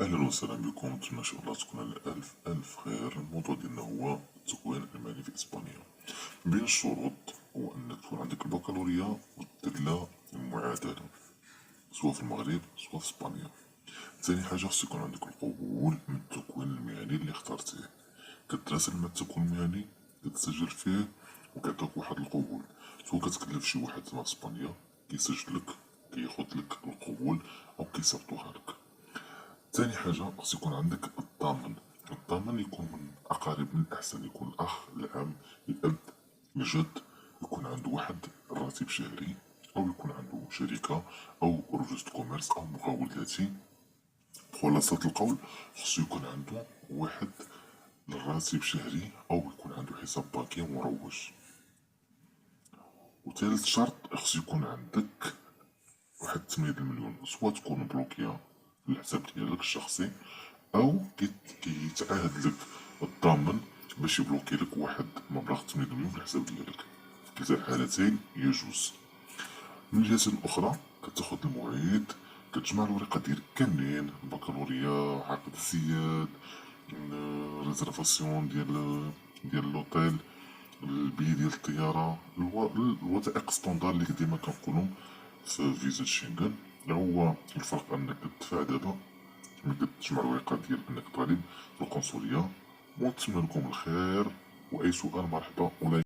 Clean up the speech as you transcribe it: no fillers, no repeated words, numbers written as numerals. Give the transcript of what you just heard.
اهلا وسهلا بكم. نتمنى ان شاء الله تكون على الف خير. الموضوع ديالنا هو التكوين المالي في اسبانيا. من بين الشروط هو انك تكون عندك البكالوريا ودير لها المعادله، سواء في المغرب سواء في اسبانيا. ثاني حاجه خص يكون عندك القبول من التكوين المهني اللي اخترتيه. كتراسل مع التكوين المهني، كتسجل فيه وكيعطيك واحد القبول. سواء كتكلف شي واحد في اسبانيا كيسجلك، كياخد لك القبول او كيصيفطوها لك. تاني حاجة خص يكون عندك الضامن. الضامن يكون من أقارب، من الأحسن يكون الأخ، العم، الأب، الجد. يكون عنده واحد الراتب شهري، أو يكون عنده شركة أو رجل كوميرس أو مقاول ذاتي. خلاصة القول خصو يكون عنده واحد الراتب شهري، أو يكون عنده حساب بانكي مروج. وثالث شرط خصو يكون عندك واحد 8 مليون، سوا تكون بلوكيا في الحساب ديالك الشخصي، او كيتعاهد لك الضامن باش يبلوكي لك واحد مبلغ 8 مليون في الحساب ديالك. في كلتا الحالتين يجوز. من الجهة الأخرى كتاخد الموعد، كتجمع الورقة ديالك كاملين: البكالوريا، عقد الزياد، ريزرفاسيون ديال لوطيل، البي ديال الطيارة، الوثائق ستوندار اللي ديما كنقولهم في فيزا شنغن. هو الفرق انك تدفع دابا ملي كتجمع الورقة ديال انك طالب في القنصلية. ونتمنى لكم الخير، واي سؤال مرحبا. ولا